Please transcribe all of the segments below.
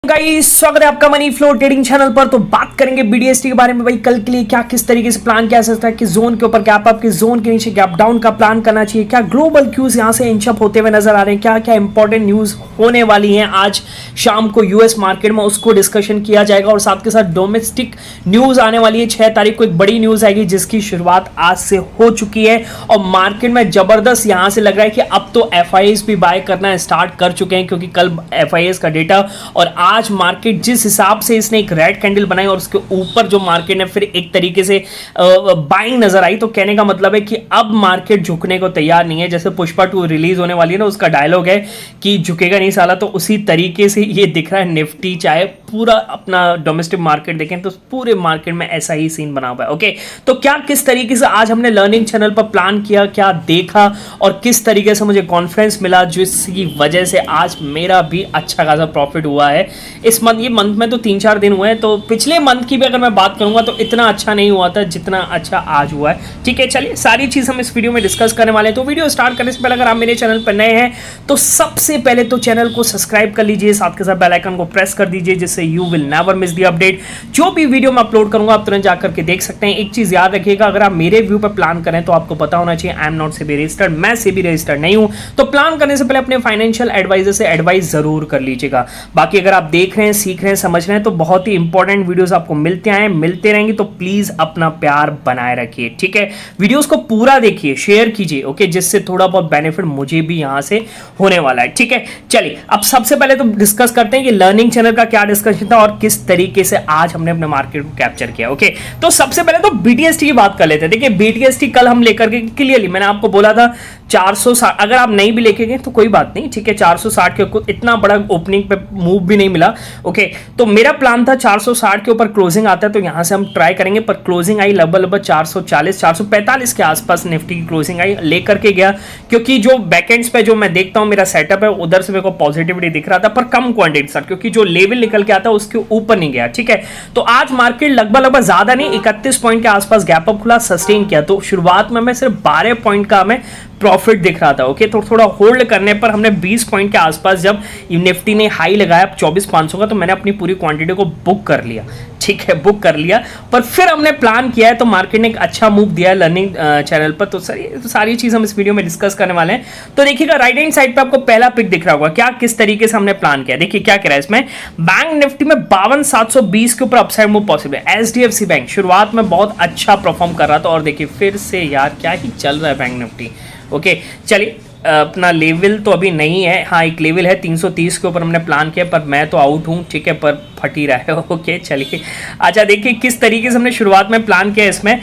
Guys स्वागत है आपका मनी फ्लो ट्रेडिंग चैनल पर। तो बात करेंगे बीडीएसटी के बारे में। भाई कल के लिए क्या किस तरीके से प्लान किया जा सकता है, कि जोन के ऊपर गैप अप, कि जोन के नीचे गैप डाउन का प्लान करना चाहिए, क्या ग्लोबल क्यूज यहां से इंचअप होते हुए नजर आ रहे हैं, क्या क्या इंपॉर्टेंट न्यूज होने वाली हैं आज शाम को यूएस मार्केट में, उसको डिस्कशन किया जाएगा। और साथ के साथ डोमेस्टिक न्यूज आने वाली है 6 तारीख को, एक बड़ी न्यूज आएगी जिसकी शुरुआत आज से हो चुकी है और मार्केट में जबरदस्त यहां से लग रहा है कि अब तो एफआईएस भी बाय करना स्टार्ट कर चुके हैं, क्योंकि कल एफआईएस का डेटा और आज मार्केट जिस हिसाब से इसने एक रेड कैंडल बनाई और उसके ऊपर जो मार्केट ने फिर एक तरीके से बाइंग नजर आई, तो कहने का मतलब है कि अब मार्केट झुकने को तैयार नहीं है। जैसे पुष्पा 2 रिलीज होने वाली है ना, उसका डायलॉग है कि झुकेगा नहीं साला, तो उसी तरीके से ये दिख रहा है। निफ्टी चाहे पूरा अपना डोमेस्टिक मार्केट देखें तो पूरे मार्केट में ऐसा ही सीन बना हुआ है। ओके, तो क्या किस तरीके से आज हमने लर्निंग चैनल पर प्लान किया, क्या देखा और किस तरीके से मुझे कॉन्फिडेंस मिला, जिसकी वजह से आज मेरा भी अच्छा खासा प्रॉफिट हुआ है इस मंथ। ये मंथ में तो 3-4 दिन हुए हैं, तो पिछले मंथ की भी अगर मैं बात करूंगा तो इतना अच्छा नहीं हुआ था जितना अच्छा आज हुआ है। ठीक है, चलिए सारी चीज हम इस वीडियो में डिस्कस करने वाले हैं। तो वीडियो स्टार्ट करने से पहले अगर आप मेरे चैनल पर नए हैं तो सबसे पहले तो चैनल को सब्सक्राइब कर लीजिए, साथ के साथ बेल आइकन को प्रेस कर दीजिए, जिससे you will never miss the update. जो भी वीडियो मैं अपलोड करूंगा आप तुरंत जाकर के देख सकते हैं। एक चीज याद रखिएगा, अगर आप मेरे व्यू पर प्लान करें तो आपको पता होना चाहिए I am not SEBI registered, मैं सेबी रजिस्टर्ड नहीं हूं। तो प्लान करने से पहले अपने फाइनेंशियल एडवाइजर से एडवाइस जरूर कर लीजिएगा। बाकी अगर आप देख रहे हैं, सीख रहे हैं, समझ रहे हैं तो बहुत ही इंपॉर्टेंट वीडियोस आपको मिलते आए मिलते रहेंगे, तो प्लीज अपना प्यार बनाए रखिए। ठीक है, वीडियोस को पूरा देखिए, शेयर कीजिए, ओके, जिससे थोड़ा बहुत बेनिफिट मुझे भी यहां से होने वाला है। ठीक है, चलिए अब सबसे पहले तो डिस्कस करते हैं कि लर्निंग चैनल का क्या डिस्कशन था और किस तरीके से आज हमने अपने मार्केट को कैप्चर किया। ओके, तो सबसे पहले तो बीटीएसटी की बात कर लेते हैं। देखिए बीटीएसटी कल हम लेकर के क्लियरली मैंने आपको बोला था 460, अगर आप नहीं भी लेके गए तो कोई बात नहीं। ठीक है, 460 के इतना बड़ा ओपनिंग पे मूव भी नहीं मिला। ओके, तो मेरा प्लान था 460 के ऊपर क्लोजिंग आता है तो यहां से हम ट्राई करेंगे, पर क्लोजिंग आई लगभग 440 445 के आसपास निफ्टी की क्लोजिंग आई, लेकर के गया। क्योंकि जो बैकएंड्स पे जो मैं देखता हूं मेरा सेटअप है, उधर से मेरे को पॉजिटिविटी दिख रहा था, पर कम क्वांटिटी सर, क्योंकि जो लेवल निकल के आता है उसके ऊपर नहीं गया। ठीक है, तो आज मार्केट लगभग ज्यादा नहीं 31 पॉइंट के आसपास गैप अप खुला, सस्टेन किया। तो शुरुआत में मैं सिर्फ 12 पॉइंट का हमें प्रॉफिट दिख रहा था। ओके, तो थोड़ा होल्ड करने पर हमने 20 पॉइंट के आसपास जब निफ्टी ने हाई लगाया 24,500 का, तो मैंने अपनी पूरी क्वांटिटी को बुक कर लिया। ठीक है, बुक कर लिया, पर फिर हमने प्लान किया है तो मार्केट ने एक अच्छा मूव दिया है लर्निंग चैनल पर। तो सारी चीज हम इस वीडियो में डिस्कस करने वाले हैं। तो देखिएगा राइट हैंड साइड पे आपको पहला पिक दिख रहा होगा, क्या किस तरीके से हमने प्लान किया। देखिए क्या कह रहा है इसमें, बैंक निफ्टी में 52,720 के ऊपर अपसाइड मूव पॉसिबल है। एचडीएफसी बैंक शुरुआत में बहुत अच्छा परफॉर्म कर रहा था और देखिए फिर से यार क्या ही चल रहा है बैंक निफ्टी। ओके, चलिए अपना लेवल तो अभी नहीं है, हाँ एक लेवल है 330 के ऊपर हमने प्लान किया, पर मैं तो आउट हूँ। ठीक है, पर फट ही रहा है। ओके, चलिए अच्छा देखिए किस तरीके से हमने शुरुआत में प्लान किया इसमें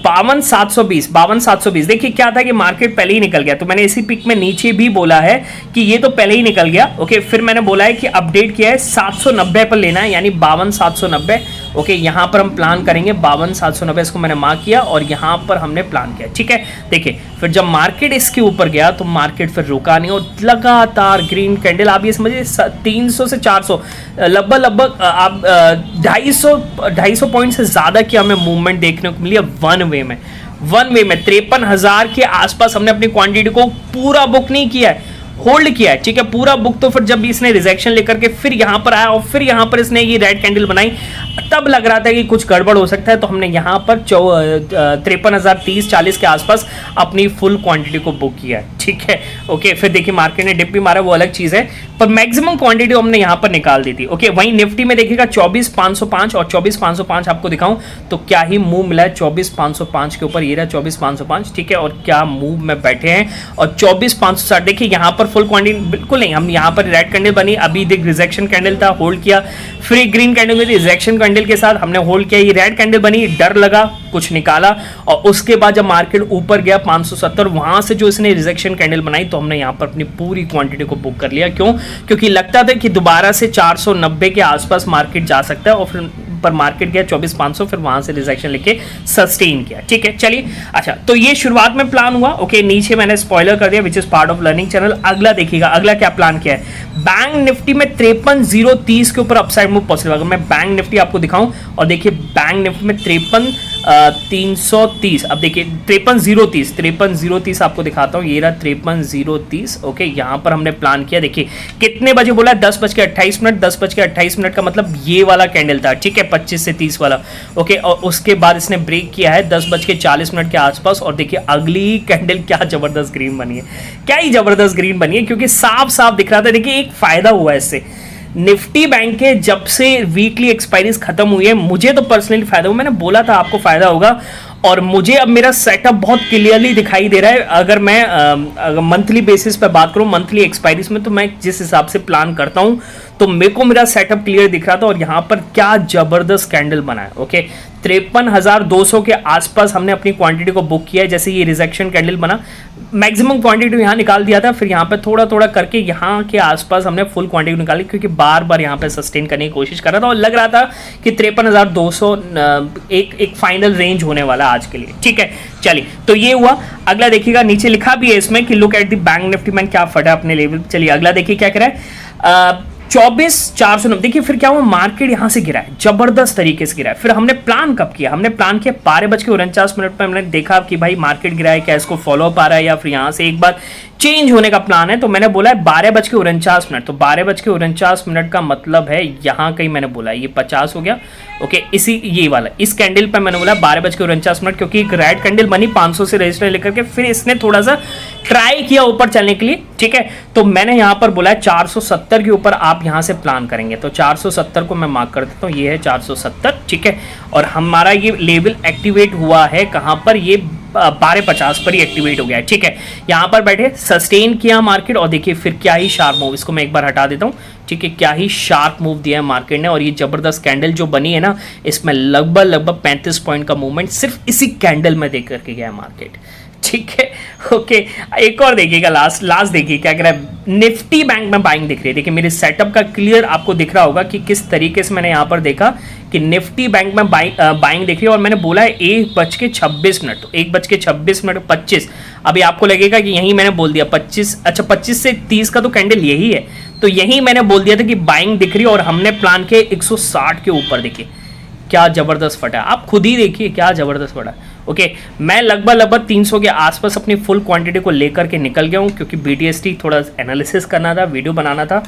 52,720। देखिए क्या था कि मार्केट पहले ही निकल गया, तो मैंने इसी पिक में नीचे भी बोला है कि ये तो पहले ही निकल गया। ओके, फिर मैंने बोला है कि अपडेट किया है 790 पर लेना है, यानी 52,790। ओके, यहां पर हम प्लान करेंगे 52,790, इसको मैंने मार्क किया और यहां पर हमने प्लान किया। ठीक है, देखिए फिर जब मार्केट इसके ऊपर गया तो मार्केट फिर रुका नहीं और लगातार ग्रीन कैंडल, आप ये समझिए 300 से 400 लगभग आप 250 पॉइंट से ज्यादा की हमें मूवमेंट देखने को मिली है वन वे में 53,000 के आसपास हमने अपनी क्वांटिटी को पूरा बुक नहीं किया है, होल्ड किया है। ठीक है, पूरा बुक तो फिर जब इसने रिजेक्शन लेकर के फिर यहां पर आया और फिर यहां पर इसने ये रेड कैंडल बनाई, तब लग रहा था कि कुछ गड़बड़ हो सकता है, तो हमने यहां पर 53,030-40 के आसपास अपनी फुल क्वांटिटी को बुक किया है। ठीक है, ओके, फिर देखिए मार्केट ने डिप भी मारा, वो अलग चीज है, पर मैक्सिमम क्वांटिटी हमने यहां पर निकाल दी थी। ओके, वहीं निफ्टी में देखिएगा 24,505 और 24,505 आपको दिखाऊं तो क्या ही मूव मिला है 24,505 के ऊपर, ये रहा 24,505। ठीक है, और क्या मूव में बैठे हैं और 24,560 देखिए यहां पर फुल क्वांटिटी बिल्कुल नहीं, हम यहां पर रेड कैंडल बनी, अभी देख रिजेक्शन कैंडल था, होल्ड किया, फिर ग्रीन कैंडल में रिजेक्शन कैंडल के साथ हमने होल्ड किया, ये रेड कैंडल बनी, डर लगा, कुछ निकाला और उसके बाद जब मार्केट ऊपर गया 570, वहां से जो इसने रिजेक्शन कैंडल बनाई तो हमने यहां पर अपनी पूरी क्वांटिटी को बुक कर लिया। क्यों? क्योंकि लगता था कि दोबारा से 490 के आसपास मार्केट जा सकता है और फिर पर मार्केट गया 24,500, फिर वहां से रिजेक्शन लेके सस्टेन किया। ठीक है, चलिए अच्छा, तो ये शुरुआत में प्लान हुआ। ओके, नीचे मैंने स्पॉइलर कर दिया which is part of learning channel. अगला देखिएगा, अगला क्या प्लान किया है, बैंक निफ्टी में 53,030 के ऊपर अपसाइड मूव पॉसिबल। अगर मैं बैंक निफ्टी आपको दिखाऊं और देखिए बैंक निफ्टी में 53 330। अब देखिए 53,030 आपको दिखाता हूँ, ये रहा 53,030। ओके, यहाँ पर हमने प्लान किया, देखिए कितने बजे बोला, 10:28, 10:28 का मतलब ये वाला कैंडल था, ठीक है, 25 से 30 वाला। ओके, और उसके बाद इसने ब्रेक किया है 10:40 के आसपास, और देखिए अगली कैंडल क्या जबरदस्त ग्रीन बनी है, क्या ही जबरदस्त ग्रीन बनी है, क्योंकि साफ साफ दिख रहा था। देखिए एक फायदा हुआ है इससे, निफ्टी बैंक के जब से वीकली एक्सपायरीज खत्म हुई है, मुझे तो पर्सनली फायदा हुआ, मैंने बोला था आपको फायदा होगा, और मुझे अब मेरा सेटअप बहुत क्लियरली दिखाई दे रहा है। अगर मैं अगर मंथली बेसिस पे बात करूं, मंथली एक्सपायरीज में, तो मैं जिस हिसाब से प्लान करता हूं, तो मेरे को मेरा सेटअप क्लियर दिख रहा था। और यहां पर क्या जबरदस्त कैंडल बना है। ओके, 53,200 के आसपास हमने अपनी क्वांटिटी को बुक किया है। जैसे ये रिजेक्शन कैंडल बना, मैक्सिमम क्वांटिटी यहाँ निकाल दिया था, फिर यहाँ पे थोड़ा थोड़ा करके यहाँ के आसपास हमने फुल क्वांटिटी निकाली, क्योंकि बार बार यहाँ पे सस्टेन करने की कोशिश कर रहा था, और लग रहा था कि 53,200 एक फाइनल रेंज होने वाला आज के लिए, ठीक है। चलिए, तो ये हुआ। अगला देखिएगा, नीचे लिखा भी है इसमें कि look at the bank Nifty man, क्या फटा अपने लेवल। चलिए अगला देखिए क्या कह रहा है, 24,409। देखिए फिर क्या हुआ, मार्केट यहां से गिरा है, जबरदस्त तरीके से गिरा है। फिर हमने प्लान कब किया, हमने प्लान किया 12:49 पर। हमने देखा कि भाई मार्केट गिरा है, क्या इसको फॉलो अप आ रहा है, या फिर यहां से एक बार चेंज होने का प्लान है। तो मैंने बोला है 12:49, तो 12:49 का मतलब है यहां कहीं मैंने बोला ये 50 हो गया। ओके, इसी ये वाला इस कैंडल पर मैंने बोला 12:49, क्योंकि एक रेड कैंडल बनी 500 से रजिस्टर लेकर के, फिर इसने थोड़ा सा ट्राई किया ऊपर चलने के लिए, ठीक है। तो मैंने यहां पर बोला 470 के ऊपर आप यहां से प्लान करेंगे, तो 470 को मैं मार्क कर देता हूं, ये है 470, ठीक है। और हमारा ये लेवल एक्टिवेट हुआ है कहां पर, ये 12:50 पर ही एक्टिवेट हो गया है, ठीक है। यहां पर बैठे सस्टेन किया मार्केट, और देखिए फिर क्या ही शार्प मूव, इसको मैं एक बार हटा देता हूं, ठीक है। क्या ही शार्प मूव दिया है मार्केट ने, और ये जबरदस्त कैंडल जो बनी है ना, इसमें लगभग 35 पॉइंट का मूवमेंट सिर्फ इसी कैंडल में देख करके गया है मार्केट, ठीक है। ओके, एक और देखिएगा, लास्ट देखिए क्या कह रहा है, निफ्टी बैंक में बाइंग दिख रही है। देखिए मेरे सेटअप का क्लियर आपको दिख रहा होगा कि किस तरीके से मैंने यहां पर देखा कि निफ्टी बैंक में बाइंग दिख रही है, और मैंने बोला है 1:26, तो 1:26 अभी आपको लगेगा कि यही मैंने बोल दिया 25, अच्छा 25 से 30 का तो कैंडल यही है, तो यही मैंने बोल दिया था कि बाइंग दिख रही है, और हमने प्लान किया 160 के ऊपर। देखिए क्या जबरदस्त फटा, आप खुद ही देखिए क्या जबरदस्त फटा। ओके, मैं लगभग 300 के आसपास अपनी फुल क्वांटिटी को लेकर के निकल गया हूं, क्योंकि BTST थोड़ा एनालिसिस करना था, वीडियो बनाना था,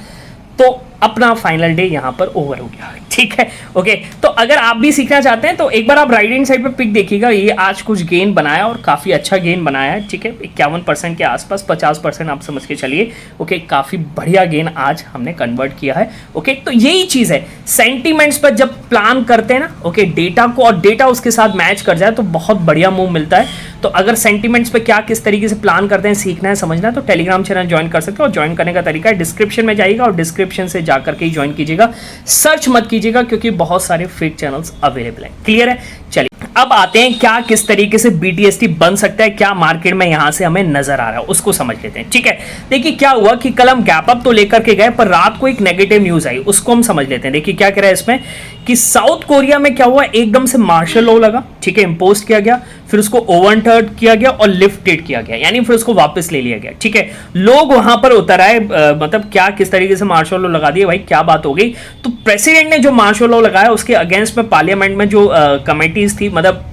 तो अपना फाइनल डे यहां पर ओवर हो गया, ठीक है। ओके, तो अगर आप भी सीखना चाहते हैं तो एक बार आप राइट हैंड साइड पे पिक देखिएगा, ये आज कुछ गेन बनाया और काफी अच्छा गेन बनाया है, ठीक है। 51% के आसपास, 50% आप समझ के चलिए। ओके, काफी बढ़िया गेन आज हमने कन्वर्ट किया है। ओके, तो यही चीज है, सेंटीमेंट्स पर जब प्लान करते हैं ना, ओके, डेटा को और डेटा उसके साथ मैच कर जाए तो बहुत बढ़िया मूव मिलता है। तो अगर सेंटीमेंट्स पे क्या किस तरीके से प्लान करते हैं, सीखना है, समझना है, तो टेलीग्राम चैनल ज्वाइन कर सकते हो, और ज्वाइन करने का तरीका है डिस्क्रिप्शन में जाइएगा, और डिस्क्रिप्शन से जाकर के ही ज्वाइन कीजिएगा, सर्च मत कीजिएगा, क्योंकि बहुत सारे फेक चैनल्स अवेलेबल हैं। क्लियर है? चलिए अब आते हैं क्या किस तरीके से BTST बन सकता है, क्या मार्केट में यहां से हमें नजर आ रहा है उसको समझ लेते हैं, ठीक है। देखिए क्या हुआ कि कल हम गैप अप तो लेकर के गए, पर रात को एक नेगेटिव न्यूज आई, उसको हम समझ लेते हैं। देखिए क्या कह रहा है इसमें कि साउथ कोरिया में क्या हुआ, एकदम से मार्शल लॉ लगा, ठीक है, इंपोज किया गया, फिर उसको ओवरटर्न किया गया और लिफ्टेड किया गया, यानी फिर उसको वापस ले लिया गया, ठीक है। लोग वहां पर उतर आए, मतलब क्या किस तरीके से मार्शल लॉ लगा दिए, भाई क्या बात हो गई। तो प्रेसिडेंट ने जो मार्शल लॉ लगाया उसके अगेंस्ट में पार्लियामेंट में जो कमेटीज थी, मतलब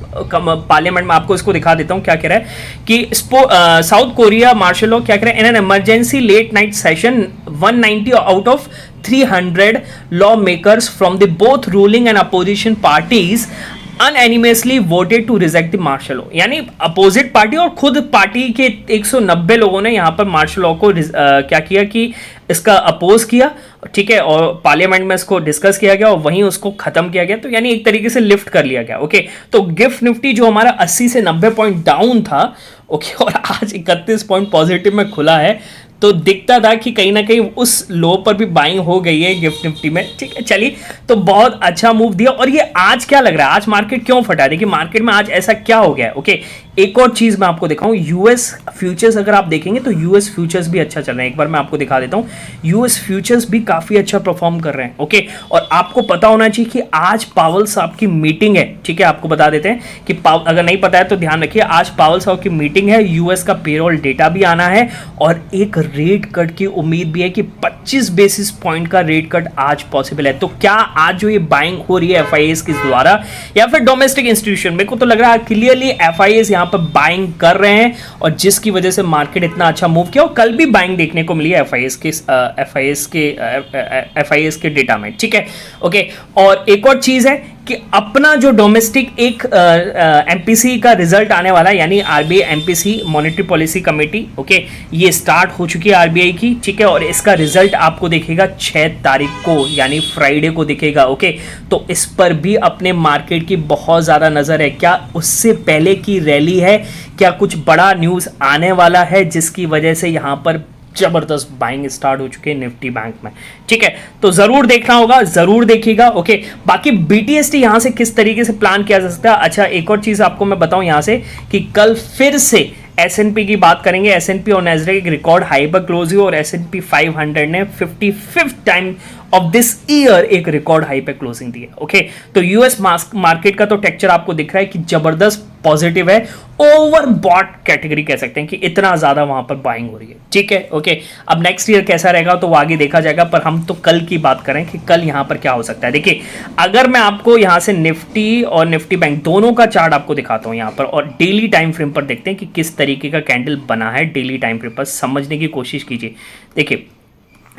पार्लियामेंट में, आपको इसको दिखा देता हूं क्या कह रहा है कि साउथ कोरिया मार्शल लॉ क्या कह रहा है, in an emergency late night session 190 out of 300 lawmakers from the both ruling and opposition parties unanimously voted to reject the martial law, यानी अपोजिट पार्टी और खुद पार्टी के 190 लोगों ने यहां पर मार्शल लॉ को क्या किया कि इसका अपोज किया, ठीक है, और पार्लियामेंट में इसको डिस्कस किया गया और वहीं उसको खत्म किया गया, तो यानी एक तरीके से लिफ्ट कर लिया गया। ओके, तो गिफ्ट निफ्टी जो हमारा 80 से 90 पॉइंट डाउन था, ओके, और आज 31 पॉइंट पॉजिटिव में खुला है, तो दिखता था कि कहीं ना कहीं उस लो पर भी बाइंग हो गई है गिफ्ट निफ्टी में, ठीक है। चलिए, तो बहुत अच्छा मूव दिया, और ये आज क्या लग रहा है, आज मार्केट क्यों फटा, देखिए मार्केट में आज ऐसा क्या हो गया है। ओके, एक और चीज मैं आपको दिखाऊं, यूएस फ्यूचर्स अगर आप देखेंगे तो यूएस फ्यूचर्स भी अच्छा चल रहे हैं। एक बार मैं आपको दिखा देता हूं, यूएस फ्यूचर्स भी काफी अच्छा परफॉर्म कर रहे हैं। ओके, और आपको पता होना चाहिए कि आज पावल साहब की मीटिंग है। ठीक है, आपको बता देते हैं कि अगर नहीं पता है तो ध्यान रखिए, आज पावल साहब की मीटिंग है, यूएस का पेरोल डेटा भी आना है और एक रेट कट की उम्मीद भी है कि 25 बेसिस पॉइंट का रेट कट आज पॉसिबल है। तो क्या आज जो ये बाइंग हो रही है एफआईएस के द्वारा या फिर डोमेस्टिक इंस्टीट्यूशन, मेरे को तो लग रहा है क्लियरली एफआईएस यहां पर बाइंग कर रहे हैं और जिसकी वजह से मार्केट इतना अच्छा मूव किया। और कल भी बाइंग देखने को मिली है एफआईएस के डेटा में। ठीक है, ओके। और एक और चीज है कि अपना जो डोमेस्टिक एक एमपीसी का रिजल्ट आने वाला है, यानी RBI MPC monetary policy committee, okay, ये स्टार्ट हो चुकी है आरबीआई की। ठीक है, और इसका रिजल्ट आपको दिखेगा 6 तारीख को, यानी फ्राइडे को दिखेगा। ओके, तो इस पर भी अपने मार्केट की बहुत ज्यादा नजर है। क्या उससे पहले की रैली है, क्या कुछ बड़ा न्यूज आने वाला है जिसकी वजह से यहां पर जबरदस्त बाइंग स्टार्ट हो चुके हैं निफ्टी बैंक में। ठीक है, तो जरूर देखना होगा, जरूर देखिएगा। ओके, बाकी बीटीएसटी यहां से किस तरीके से प्लान किया जा सकता है। अच्छा, एक और चीज आपको मैं बताऊं यहां से कि कल फिर से एसएनपी की बात करेंगे। एसएनपी और नैस्डैक एक रिकॉर्ड हाई पर क्लोज हुई और एसएनपी 500 ने 55th time of this year एक रिकॉर्ड हाई पे क्लोजिंग दी है। ओके, तो यूएस मार्केट का तो टेक्चर आपको दिख रहा है कि जबरदस्त पॉजिटिव है, ओवरबॉट कैटेगरी कह सकते हैं कि इतना ज्यादा वहां पर बाइंग हो रही है। ठीक है, ओके। अब नेक्स्ट ईयर कैसा रहेगा तो वो आगे देखा जाएगा, पर हम तो कल की बात करें कि कल यहां पर क्या हो सकता है। देखिए, अगर मैं आपको यहां से निफ्टी और निफ्टी बैंक दोनों का चार्ट आपको दिखाता हूं यहां पर, और डेली टाइम फ्रेम पर देखते हैं कि किस तरीके का कैंडल बना है। डेली टाइम फ्रेम पर समझने की कोशिश कीजिए। देखिए,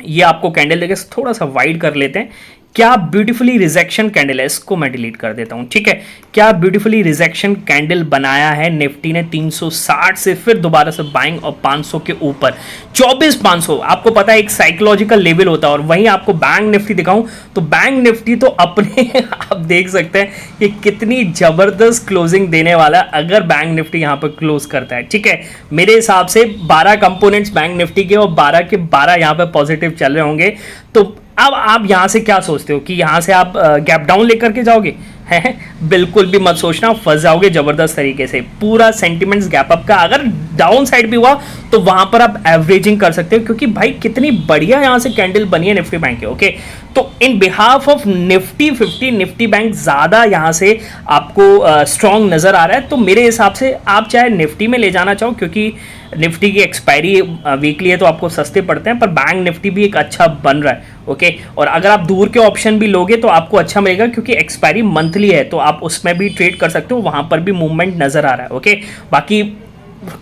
ये आपको कैंडल देखे, थोड़ा सा वाइड कर लेते हैं। क्या ब्यूटीफुली रिजेक्शन कैंडल है, इसको मैं डिलीट कर देता हूं। ठीक है, क्या ब्यूटीफुली रिजेक्शन कैंडल बनाया है निफ्टी ने 360 से फिर दोबारा से बाइंग और 500 के ऊपर 24,500। आपको पता है एक साइकोलॉजिकल लेवल होता है। और वहीं आपको बैंक निफ्टी दिखाऊं तो बैंक निफ्टी तो अपने आप देख सकते हैं कि कितनी जबरदस्त क्लोजिंग देने वाला अगर बैंक निफ्टी यहां पर क्लोज करता है। ठीक है, मेरे हिसाब से 12 कंपोनेंट्स बैंक निफ्टी के और 12 के 12 यहां पर पॉजिटिव चल रहे होंगे। तो अब आप यहां से क्या सोचते हो कि यहां से आप गैप डाउन लेकर के जाओगे? है, बिल्कुल भी मत सोचना, फंस जाओगे जबरदस्त तरीके से। पूरा सेंटिमेंट्स गैप अप का अगर डाउन साइड भी हुआ तो वहां पर आप एवरेजिंग कर सकते हो, क्योंकि भाई कितनी बढ़िया यहां से कैंडल बनी है निफ्टी बैंक के। ओके, तो in behalf of Nifty 50 Nifty bank ज्यादा यहां से आपको स्ट्रॉन्ग नजर आ रहा है। तो मेरे हिसाब से आप चाहे निफ्टी में ले जाना चाहो, क्योंकि निफ्टी की एक्सपायरी वीकली है तो आपको सस्ते पड़ते हैं, पर बैंक निफ्टी भी एक अच्छा बन रहा है। ओके, और अगर आप दूर के ऑप्शन भी लोगे तो आपको अच्छा मिलेगा, क्योंकि एक्सपायरी मंथली है तो आप उसमें भी ट्रेड कर सकते हो, वहां पर भी मूवमेंट नजर आ रहा है। ओके, बाकी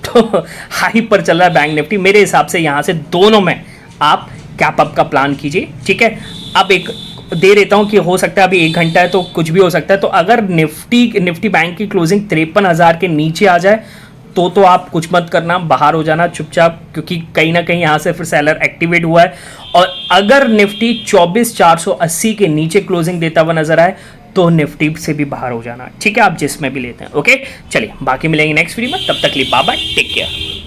तो हाई पर चल रहा है बैंक निफ्टी। मेरे हिसाब से यहां से दोनों में आप कैप अप का प्लान कीजिए। ठीक है, अब एक दे देता हूं कि हो सकता है अभी 1 घंटा है तो कुछ भी हो सकता है। तो अगर निफ्टी बैंक की क्लोजिंग 53,000 के नीचे आ जाए तो आप कुछ मत करना, बाहर हो जाना चुपचाप, क्योंकि कहीं ना कहीं यहां से फिर सेलर एक्टिवेट हुआ है। और अगर निफ्टी 24,480 के नीचे क्लोजिंग देता हुआ नजर आए तो निफ्टी से भी बाहर हो जाना। ठीक है, आप जिसमें भी लेते हैं। ओके, चलिए बाकी मिलेंगे नेक्स्ट वीडियो में, तब तक के लिए बाय बाय, टेक केयर।